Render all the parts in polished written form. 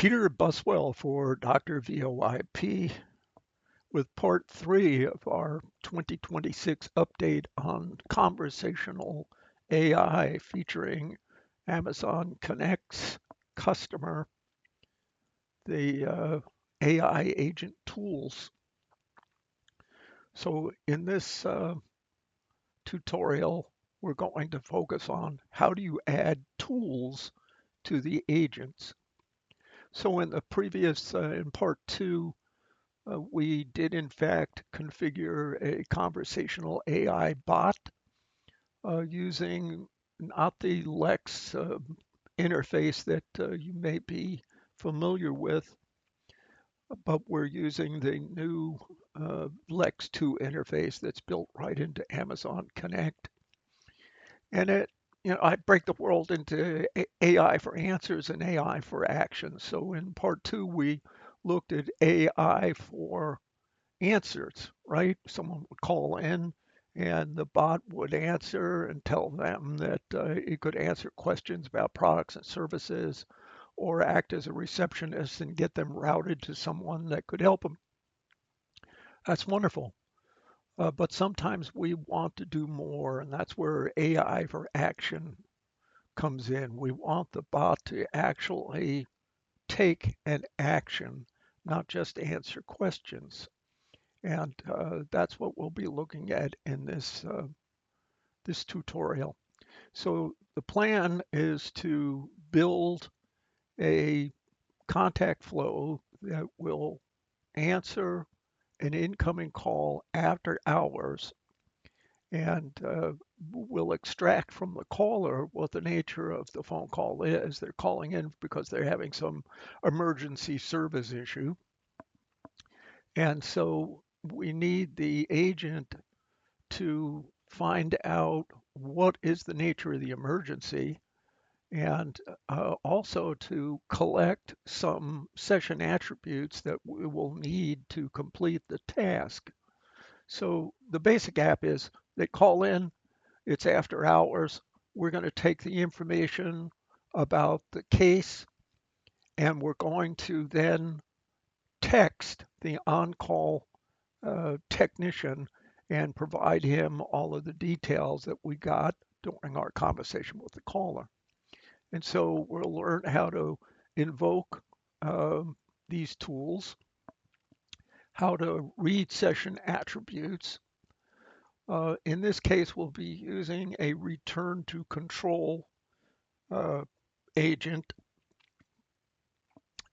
Peter Buswell for DrVoIP with part 3 of our 2026 update on conversational AI featuring Amazon Connect's customer, the AI agent tools. So in this tutorial, we're going to focus on how do you add tools to the agents. So in the previous, in part 2, we did in fact configure a conversational AI bot using not the Lex interface that you may be familiar with, but we're using the new Lex 2 interface that's built right into Amazon Connect. And I break the world into AI for answers and AI for actions. So in part 2, we looked at AI for answers, right? Someone would call in and the bot would answer and tell them that it could answer questions about products and services or act as a receptionist and get them routed to someone that could help them. That's wonderful. But sometimes we want to do more, and that's where AI for action comes in. We want the bot to actually take an action, not just answer questions. And that's what we'll be looking at in this tutorial. So the plan is to build a contact flow that will answer an incoming call after hours and will extract from the caller what the nature of the phone call is. They're calling in because they're having some emergency service issue. And so we need the agent to find out what is the nature of the emergency and also to collect some session attributes that we will need to complete the task. So the basic app is they call in, it's after hours. We're going to take the information about the case and we're going to then text the on-call technician and provide him all of the details that we got during our conversation with the caller. And so we'll learn how to invoke these tools, how to read session attributes. In this case, we'll be using a return to control agent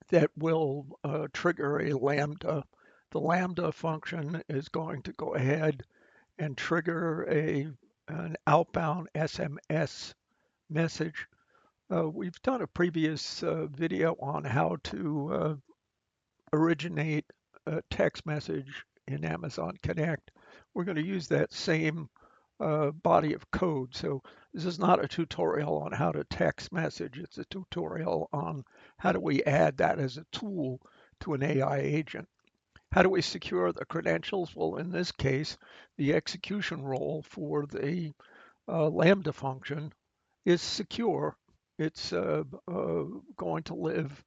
that will trigger a lambda. The lambda function is going to go ahead and trigger an outbound SMS message. We've done a previous video on how to originate a text message in Amazon Connect. We're going to use that same body of code. So this is not a tutorial on how to text message. It's a tutorial on how do we add that as a tool to an AI agent. How do we secure the credentials? Well, in this case, the execution role for the Lambda function is secure. It's going to live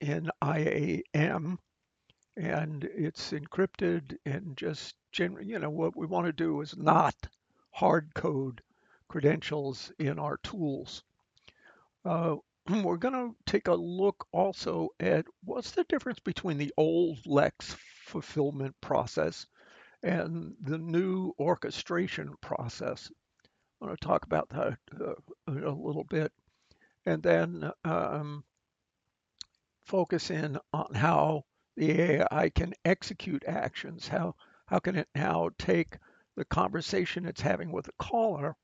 in IAM and it's encrypted and just what we want to do is not hard code credentials in our tools. We're going to take a look also at what's the difference between the old Lex fulfillment process and the new orchestration process. I want to talk about that a little bit, and then focus in on how the AI can execute actions. How can it now take the conversation it's having with a caller,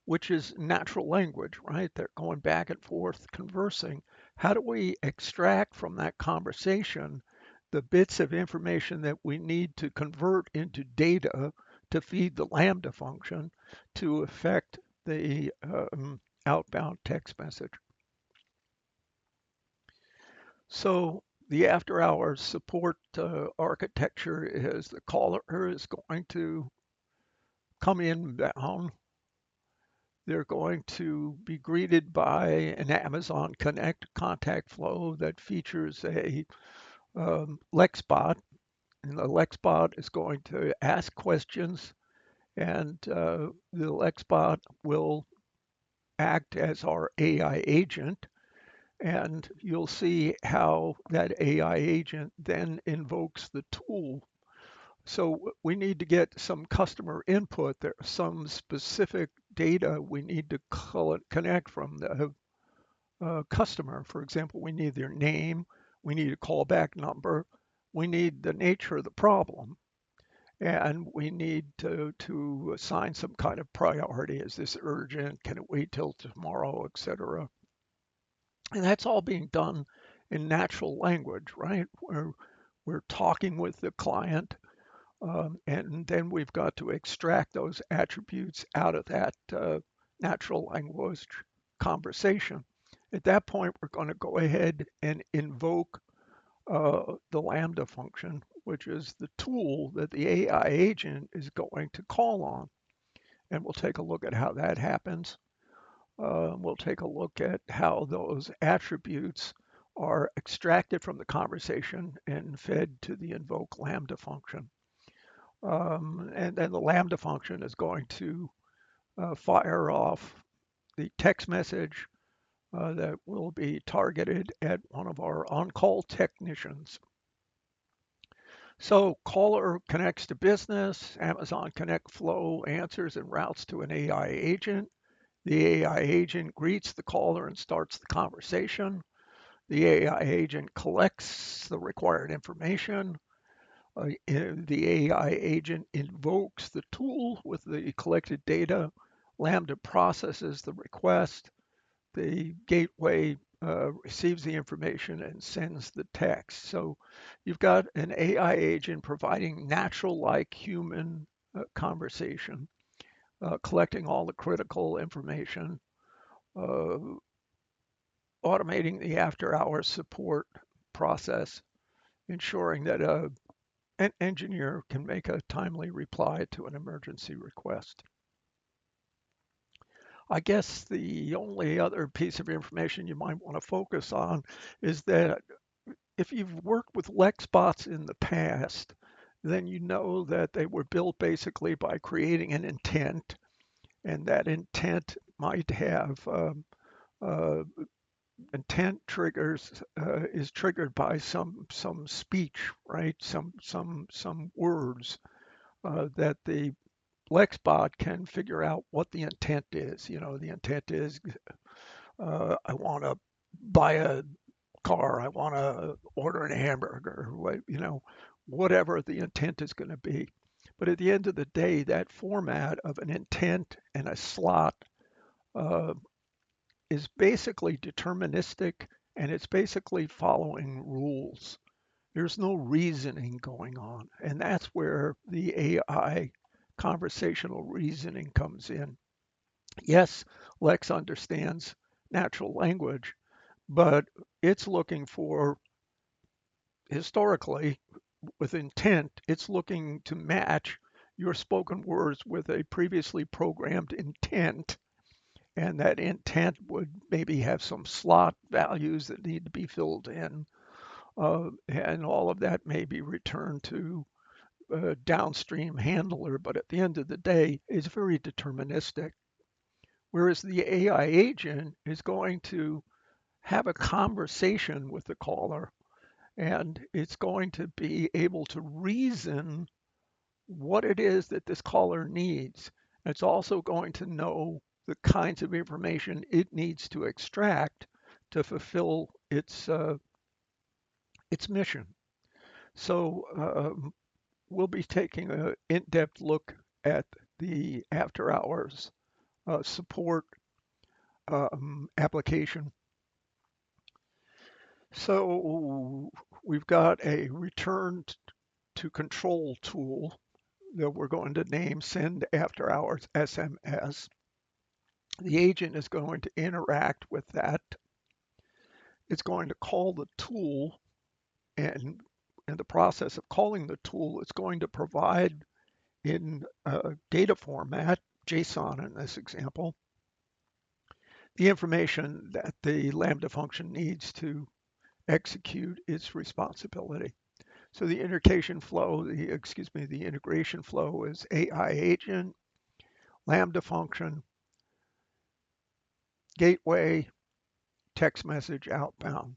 which is natural language, right? They're going back and forth conversing. How do we extract from that conversation the bits of information that we need to convert into data to feed the Lambda function to affect the outbound text message? So the after hours support architecture is the caller is going to come inbound. they're going to be greeted by an Amazon Connect contact flow that features a Lexbot, and the Lexbot is going to ask questions, and the Lexbot will act as our AI agent. And you'll see how that AI agent then invokes the tool. So we need to get some customer input. There's some specific data we need to connect from the customer. For example, we need their name, we need a callback number, we need the nature of the problem, and we need to assign some kind of priority. Is this urgent? Can it wait till tomorrow, etc.? And that's all being done in natural language, right? We're talking with the client, and then we've got to extract those attributes out of that natural language conversation. At that point, we're going to go ahead and invoke the Lambda function, which is the tool that the AI agent is going to call on. And we'll take a look at how that happens. We'll take a look at how those attributes are extracted from the conversation and fed to the invoke Lambda function. And then the Lambda function is going to fire off the text message that will be targeted at one of our on-call technicians. So caller connects to business, Amazon Connect flow answers and routes to an AI agent. The AI agent greets the caller and starts the conversation. The AI agent collects the required information. The AI agent invokes the tool with the collected data. Lambda processes the request. The gateway receives the information and sends the text. So you've got an AI agent providing natural like human conversation, collecting all the critical information, uh, automating the after hours support process, ensuring that an engineer can make a timely reply to an emergency request. I guess the only other piece of information you might want to focus on is that if you've worked with Lexbots in the past, then you know that they were built basically by creating an intent, and that intent might have uh, intent triggers is triggered by some speech, right? Some words that the Lexbot can figure out what the intent is. You know, the intent is I want to buy a car, I want to order a hamburger, you know, whatever the intent is going to be. But at the end of the day, that format of an intent and a slot uh, is basically deterministic, and it's basically following rules. There's no reasoning going on. And that's where the AI conversational reasoning comes in. Yes, Lex understands natural language, but it's looking for, historically, with intent, it's looking to match your spoken words with a previously programmed intent. And that intent would maybe have some slot values that need to be filled in. And all of that may be returned to a downstream handler, but at the end of the day, it's very deterministic. Whereas the AI agent is going to have a conversation with the caller, and it's going to be able to reason what it is that this caller needs. It's also going to know the kinds of information it needs to extract to fulfill its mission. So we'll be taking an in-depth look at the after hours support application. So we've got a return to control tool that we're going to name send after hours SMS. The agent is going to interact with that. It's going to call the tool, and in the process of calling the tool, it's going to provide in data format, JSON in this example, the information that the Lambda function needs to execute its responsibility. So the integration flow, the integration flow is AI agent, Lambda function, gateway, text message outbound.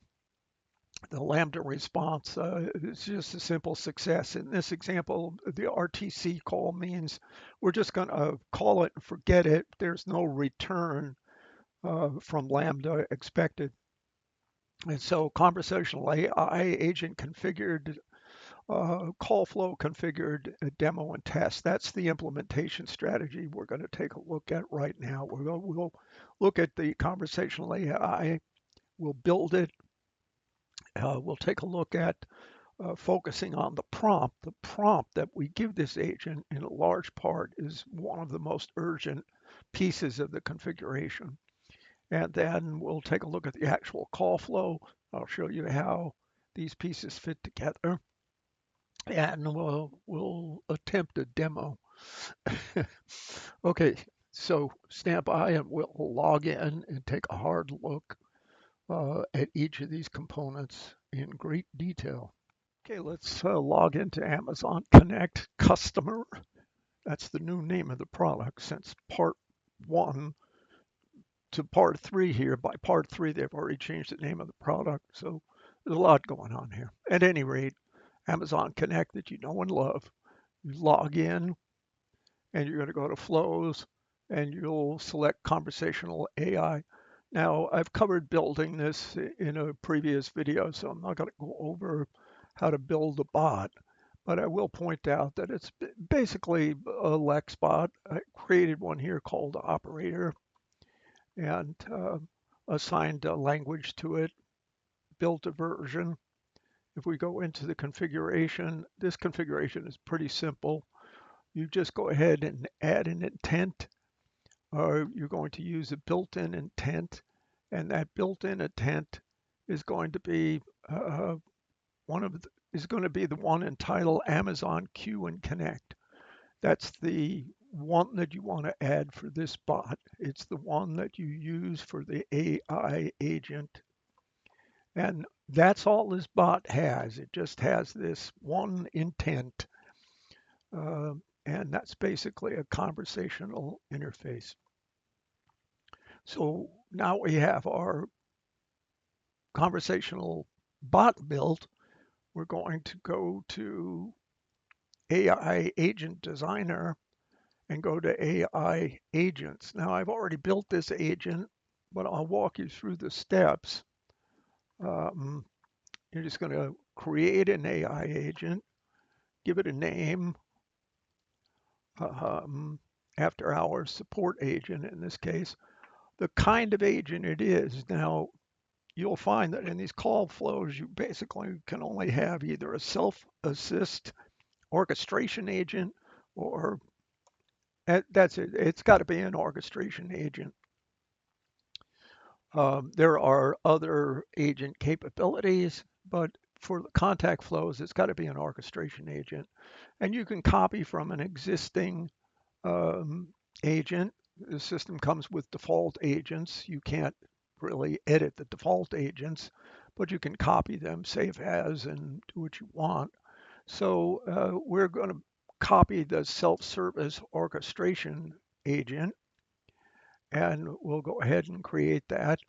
The Lambda response is just a simple success. In this example, the RTC call means we're just going to call it and forget it. There's no return from Lambda expected. And so conversational AI agent configured, call flow configured, demo and test. That's the implementation strategy we're going to take a look at right now. We'll look at the conversational AI. We'll build it. We'll take a look at focusing on the prompt. The prompt that we give this agent in a large part is one of the most urgent pieces of the configuration. And then we'll take a look at the actual call flow. I'll show you how these pieces fit together. And we'll attempt a demo. Okay, so stand by and we'll log in and take a hard look at each of these components in great detail. Okay, let's log into Amazon Connect Customer. That's the new name of the product since part one to part three here. By part three, they've already changed the name of the product. So there's a lot going on here. At any rate, Amazon Connect that you know and love. You log in and you're going to go to flows and you'll select conversational AI. Now, I've covered building this in a previous video, so I'm not going to go over how to build a bot, but I will point out that it's basically a Lex bot. I created one here called operator and assigned a language to it, built a version. If we go into the configuration, this configuration is pretty simple. You just go ahead and add an intent, or you're going to use a built-in intent, and that built-in intent is going to be the one entitled Amazon Q and Connect. That's the one that you want to add for this bot. It's the one that you use for the AI agent. And that's all this bot has. It just has this one intent. And that's basically a conversational interface. So now we have our conversational bot built. We're going to go to AI Agent Designer and go to AI Agents. Now I've already built this agent, but I'll walk you through the steps. You're just going to create an AI agent, give it a name, after hours support agent in this case, the kind of agent it is. Now, you'll find that in these call flows, you basically can only have either a self-assist orchestration agent or that's it. It's got to be an orchestration agent. There are other agent capabilities, but for the contact flows, it's got to be an orchestration agent. And you can copy from an existing agent. The system comes with default agents. You can't really edit the default agents, but you can copy them, save as, and do what you want. So we're going to copy the self-service orchestration agent, and we'll go ahead and create that.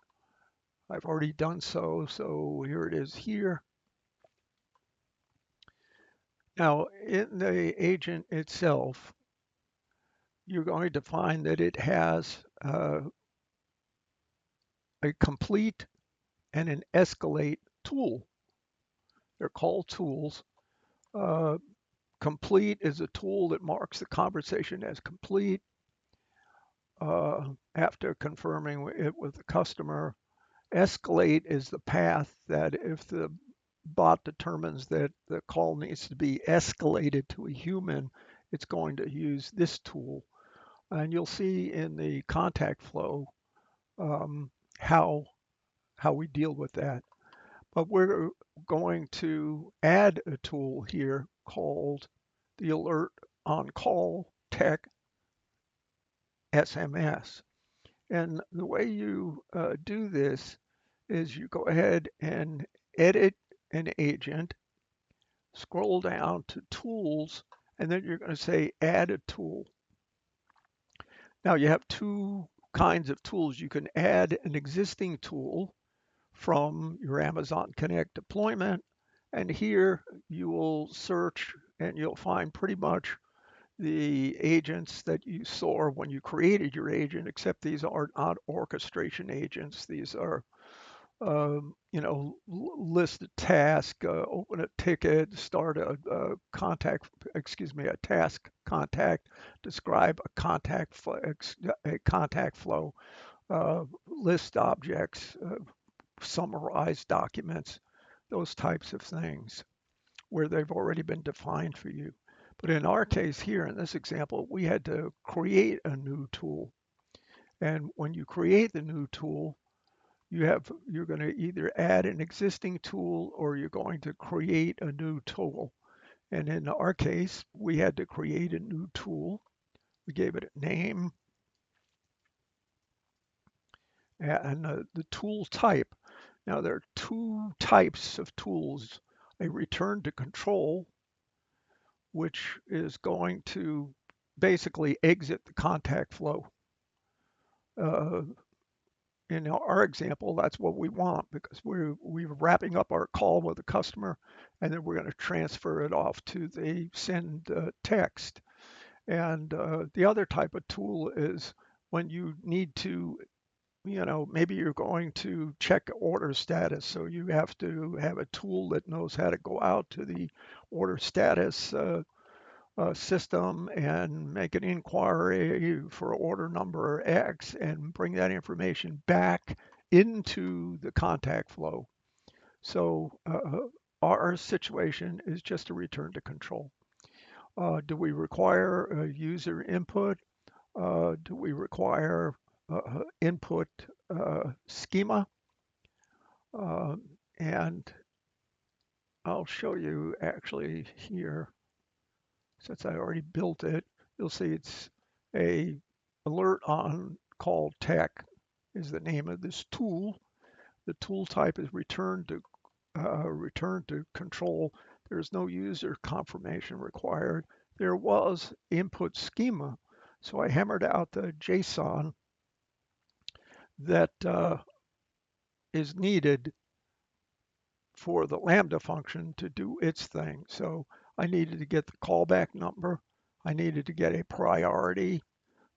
I've already done so, so here it is here. Now, in the agent itself, you're going to find that it has a complete and an escalate tool. They're called tools. Complete is a tool that marks the conversation as complete after confirming it with the customer. Escalate is the path that if the bot determines that the call needs to be escalated to a human, it's going to use this tool. And you'll see in the contact flow how we deal with that. But we're going to add a tool here called the Alert on Call Tech SMS. And the way you do this is you go ahead and edit an agent, scroll down to tools, and then you're going to say add a tool. Now you have two kinds of tools. You can add an existing tool from your Amazon Connect deployment, and here you will search and you'll find pretty much the agents that you saw when you created your agent, except these are not orchestration agents. These are, list a task, open a ticket, start a contact, excuse me, a task contact, describe a contact flow, list objects, summarize documents, those types of things where they've already been defined for you. But in our case here, in this example, we had to create a new tool. And when you create the new tool, you're going to either add an existing tool or you're going to create a new tool. And in our case, we had to create a new tool. We gave it a name and the tool type. Now there are two types of tools: a return to control, which is going to basically exit the contact flow. Uh, in our example, that's what we want because we're wrapping up our call with a customer, and then we're going to transfer it off to the send text. And the other type of tool is when you need to, maybe you're going to check order status, so you have to have a tool that knows how to go out to the order status system and make an inquiry for order number X and bring that information back into the contact flow. So our situation is just a return to control. Do we require user input? Do we require input schema? And I'll show you actually here. Since I already built it, you'll see it's a alert on call tech is the name of this tool. The tool type is return to control. There's no user confirmation required. There was input schema, so I hammered out the JSON that is needed for the Lambda function to do its thing. So I needed to get the callback number. I needed to get a priority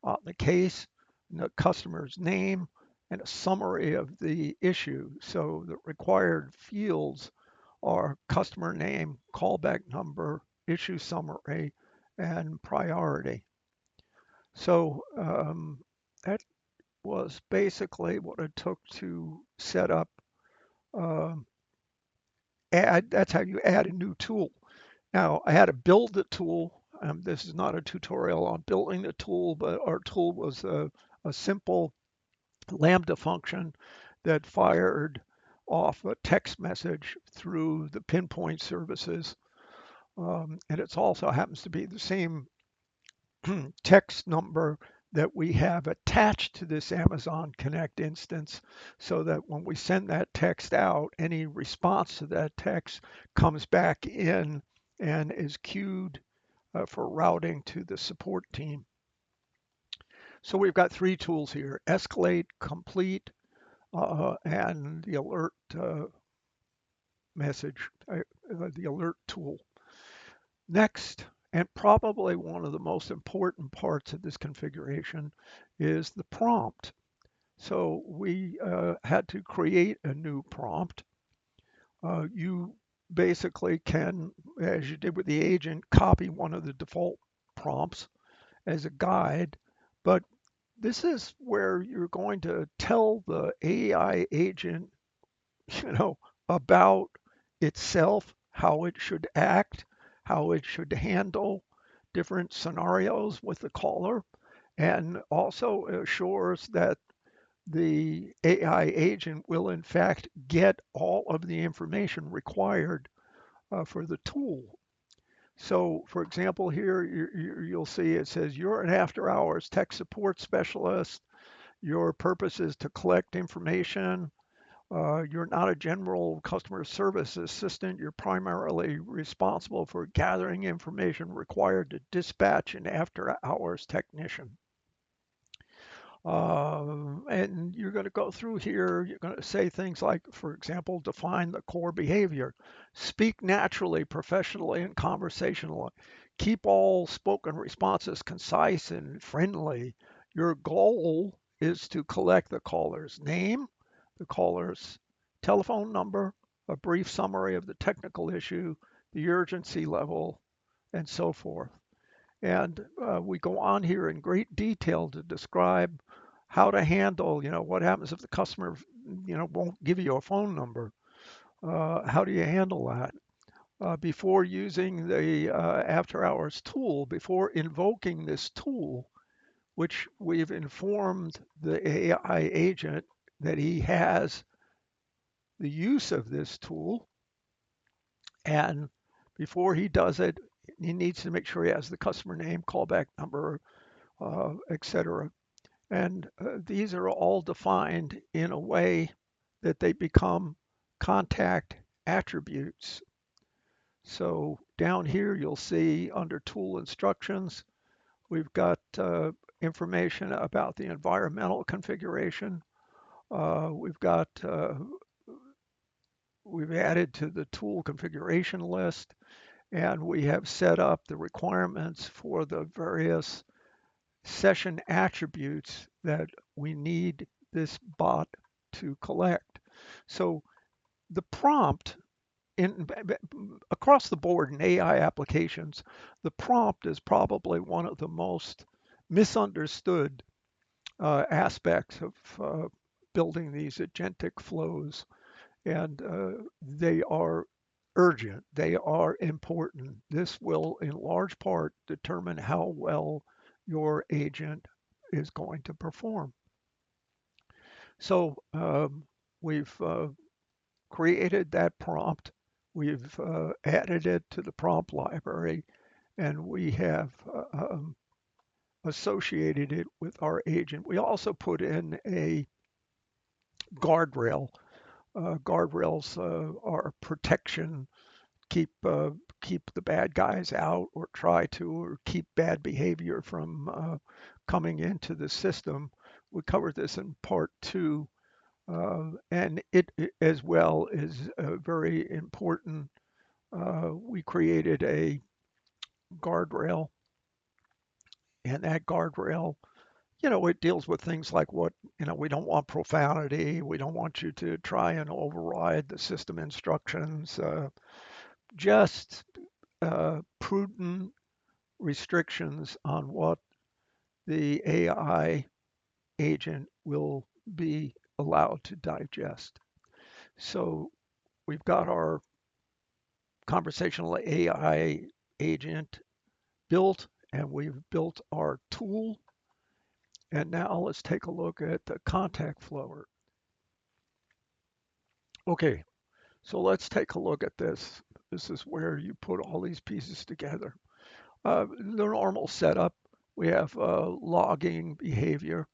on the case, the customer's name, and a summary of the issue. So the required fields are customer name, callback number, issue summary, and priority. So that was basically what it took to set up uh, that's how you add a new tool. Now, I had to build the tool. This is not a tutorial on building the tool, but our tool was a simple Lambda function that fired off a text message through the pinpoint services. And it also happens to be the same text number that we have attached to this Amazon Connect instance so that when we send that text out, any response to that text comes back in and is queued for routing to the support team. So we've got three tools here: escalate, complete, and the alert message, the alert tool. Next, and probably one of the most important parts of this configuration, is the prompt. So we had to create a new prompt. You basically can, as you did with the agent, copy one of the default prompts as a guide, but this is where you're going to tell the AI agent, you know, about itself, how it should act, how it should handle different scenarios with the caller, and also assures that the AI agent will in fact get all of the information required for the tool. So for example, here you'll see it says you're an after hours tech support specialist. Your purpose is to collect information. You're not a general customer service assistant. You're primarily responsible for gathering information required to dispatch an after hours technician. And you're going to go through here. You're going to say things like, for example, define the core behavior, speak naturally, professionally, and conversationally. Keep all spoken responses concise and friendly. Your goal is to collect the caller's name, the caller's telephone number, a brief summary of the technical issue, the urgency level, and so forth. And we go on here in great detail to describe how to handle, what happens if the customer, won't give you a phone number. How do you handle that? Before using the after hours tool, before invoking this tool, which we've informed the AI agent that he has the use of this tool, and before he does it, he needs to make sure he has the customer name, callback number, etc. And these are all defined in a way that they become contact attributes. So down here, you'll see under tool instructions, we've got information about the environmental configuration. We've added to the tool configuration list, and we have set up the requirements for the various session attributes that we need this bot to collect. So the prompt in across the board in AI applications, the prompt is probably one of the most misunderstood aspects of building these agentic flows, and they are urgent. They are important. This will, in large part, determine how well your agent is going to perform. So we've created that prompt. We've added it to the prompt library, and we have associated it with our agent. We also put in a guardrail. Guardrails are protection, keep keep the bad guys out, or try to, or keep bad behavior from coming into the system. We covered this in part two, and it as well is very important. We created a guardrail, and that guardrail, it deals with things like we don't want profanity. We don't want you to try and override the system instructions. Just prudent restrictions on what the AI agent will be allowed to digest. So we've got our conversational AI agent built, and we've built our tool. And now let's take a look at the contact flow. Okay, so let's take a look at this. This is where you put all these pieces together. The normal setup, we have logging behavior.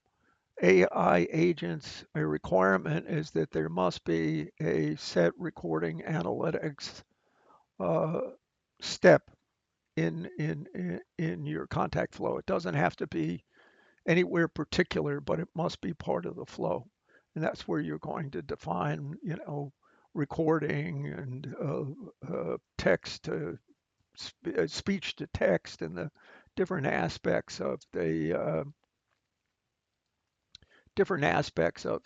AI agents, a requirement is that there must be a set recording analytics uh, step in your contact flow. It doesn't have to be anywhere particular, but it must be part of the flow. And that's where you're going to define, recording and text to speech to text, and the different aspects of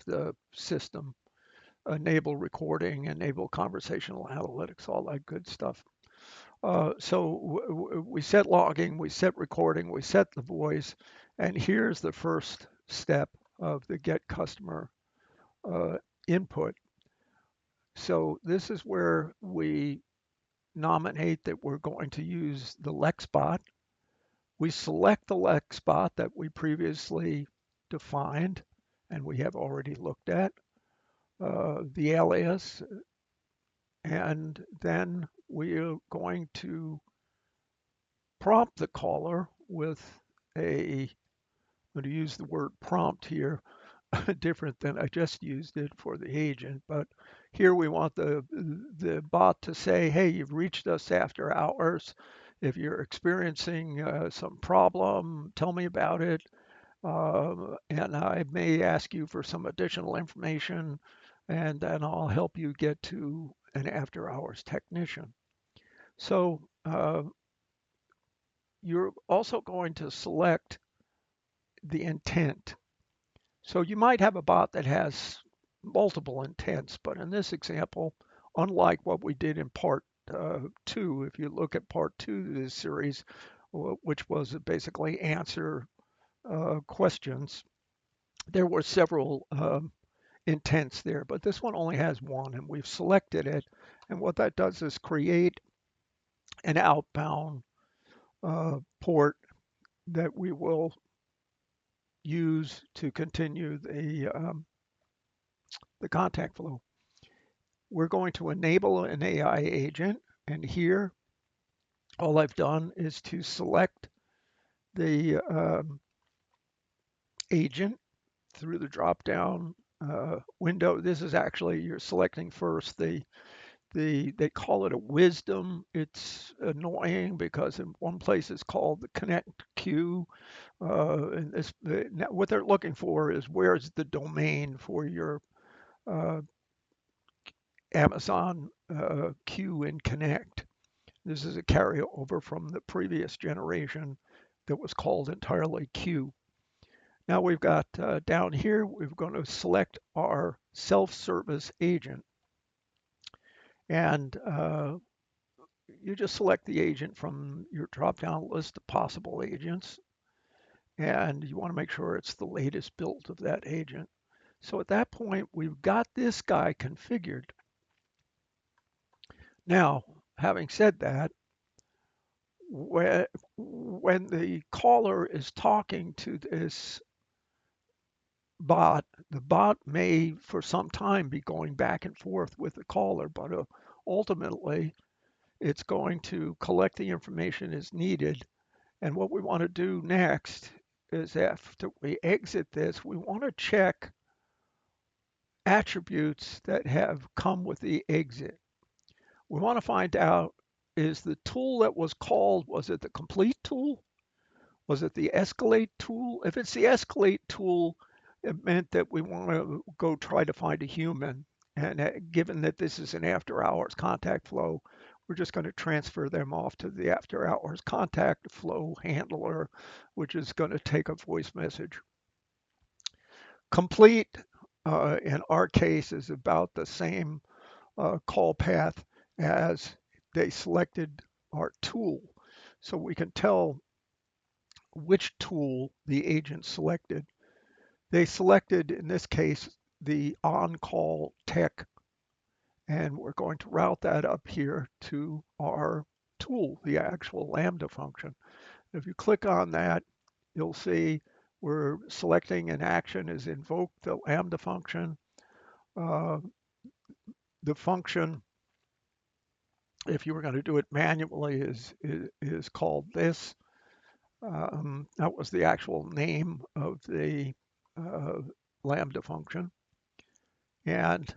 the system. Enable recording, enable conversational analytics, all that good stuff. So we set logging, we set recording, we set the voice, and here's the first step of the get customer input. So this is where we nominate that we're going to use the Lexbot. We select the Lexbot that we previously defined and we have already looked at, the alias, and then we're going to prompt the caller with I'm going to use the word prompt here, different than I just used it for the agent. But here we want the bot to say, hey, you've reached us after hours. If you're experiencing some problem, tell me about it. And I may ask you for some additional information, and then I'll help you get to an after hours technician. So you're also going to select the intent. So you might have a bot that has multiple intents, but in this example, unlike what we did in part two, if you look at part two of this series, which was basically answer questions, there were several intents there, but this one only has one, and we've selected it. And what that does is create an outbound port that we will use to continue the contact flow. We're going to enable an AI agent, and here all I've done is to select the agent through the drop-down window. This is actually, you're selecting first they call it a wisdom. It's annoying because in one place it's called the connect queue. And what they're looking for is where's the domain for your uh, Amazon queue and connect. This is a carryover from the previous generation that was called entirely queue. Now we've got down here, we're going to select our self-service agent. And you just select the agent from your drop-down list of possible agents. And you want to make sure it's the latest build of that agent. So at that point, we've got this guy configured. Now, having said that, when the caller is talking to this bot, the bot may for some time be going back and forth with the caller, but ultimately it's going to collect the information as needed. And what we want to do next is after we exit this, we want to check attributes that have come with the exit. We want to find out, is the tool that was called, was it the complete tool? Was it the escalate tool? If it's the escalate tool, it meant that we want to go try to find a human. And given that this is an after hours contact flow, we're just going to transfer them off to the after hours contact flow handler, which is going to take a voice message. Complete, in our case, is about the same call path as they selected our tool. So we can tell which tool the agent selected. They selected, in this case, the on-call tech, and we're going to route that up here to our tool, the actual Lambda function. If you click on that, you'll see we're selecting an action is invoke the Lambda function. Uh, the function, if you were going to do it manually, is called this. That was the actual name of the uh, Lambda function. And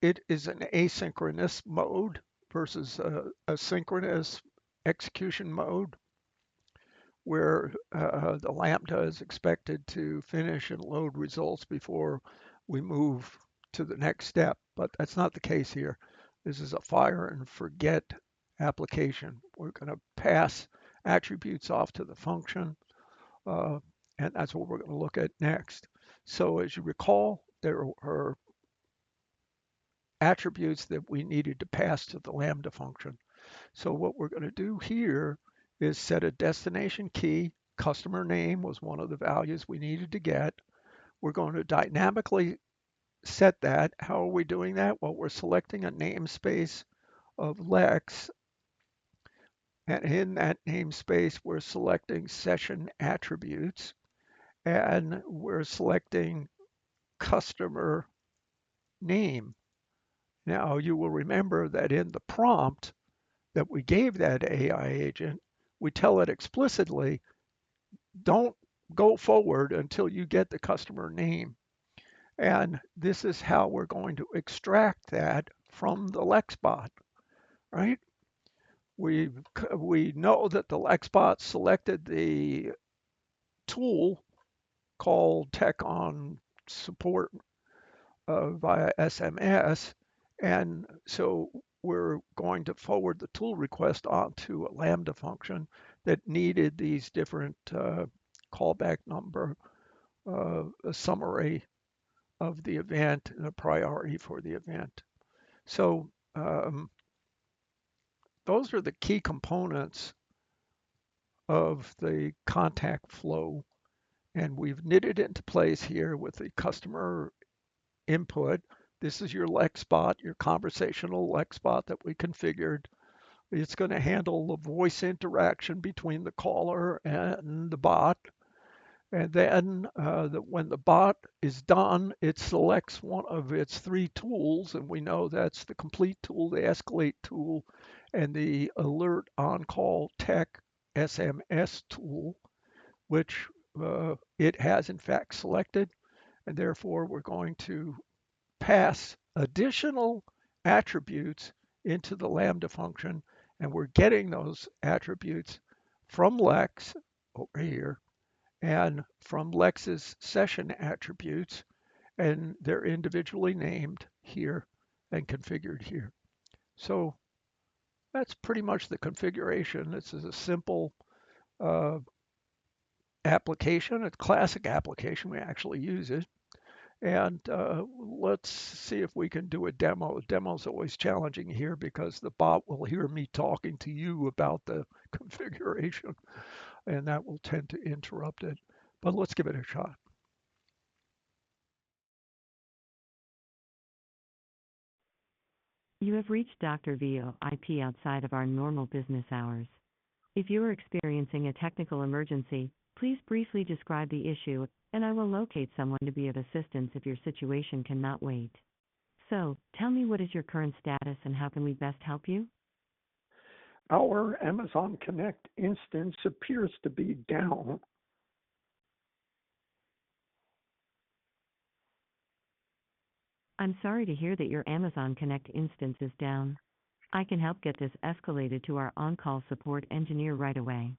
it is an asynchronous mode versus a synchronous execution mode where the Lambda is expected to finish and load results before we move to the next step. But that's not the case here. This is a fire and forget application. We're going to pass attributes off to the function, uh, and that's what we're going to look at next. So as you recall, there are attributes that we needed to pass to the Lambda function. So what we're going to do here is set a destination key. Customer name was one of the values we needed to get. We're going to dynamically set that. How are we doing that? Well, we're selecting a namespace of Lex, and in that namespace, we're selecting session attributes, and we're selecting customer name. Now, you will remember that in the prompt that we gave that AI agent, we tell it explicitly, don't go forward until you get the customer name. And this is how we're going to extract that from the Lexbot, right? We we know that the Lexbot selected the tool called Tech on Support via SMS, and so we're going to forward the tool request onto a Lambda function that needed these different callback number, a summary of the event, and a priority for the event. So those are the key components of the contact flow. And we've knitted it into place here with the customer input. This is your Lexbot, your conversational Lexbot that we configured. It's going to handle the voice interaction between the caller and the bot. And then when the bot is done, it selects one of its three tools, and we know that's the complete tool, the escalate tool, and the alert on call tech SMS tool, which it has in fact selected. And therefore, we're going to pass additional attributes into the Lambda function, and we're getting those attributes from Lex over here and from Lex's session attributes, and they're individually named here and configured here. So that's pretty much the configuration. This is a simple uh, application, a classic application. We actually use it. And let's see if we can do a demo. A demo is always challenging here because the bot will hear me talking to you about the configuration, and that will tend to interrupt it. But let's give it a shot. You have reached DrVoIP outside of our normal business hours. If you are experiencing a technical emergency, please briefly describe the issue, and I will locate someone to be of assistance if your situation cannot wait. So, tell me, what is your current status and how can we best help you? Our Amazon Connect instance appears to be down. I'm sorry to hear that your Amazon Connect instance is down. I can help get this escalated to our on-call support engineer right away.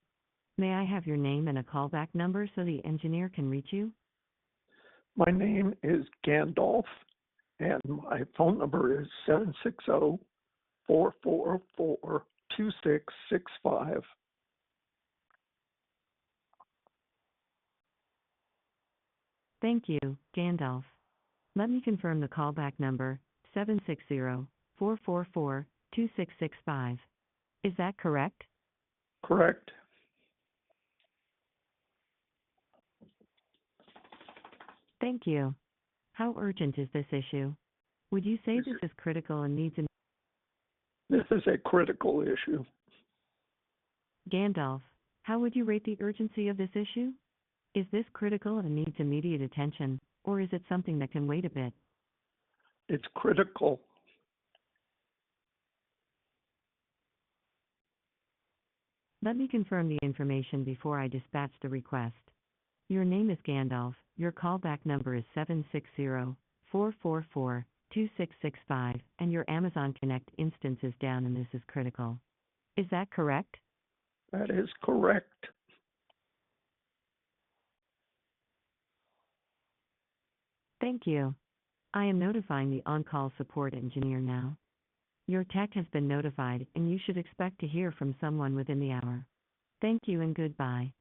May I have your name and a callback number so the engineer can reach you? My name is Gandalf, and my phone number is 760-444-2665. Thank you, Gandalf. Let me confirm the callback number, 760-444-2665. Is that correct? Correct. Thank you. How urgent is this issue? Would you say this is critical and needs an... This is a critical issue. Gandalf, how would you rate the urgency of this issue? Is this critical and needs immediate attention, or is it something that can wait a bit? It's critical. Let me confirm the information before I dispatch the request. Your name is Gandalf, your callback number is 760-444-2665, and your Amazon Connect instance is down and this is critical. Is that correct? That is correct. Thank you. I am notifying the on-call support engineer now. Your tech has been notified and you should expect to hear from someone within the hour. Thank you and goodbye.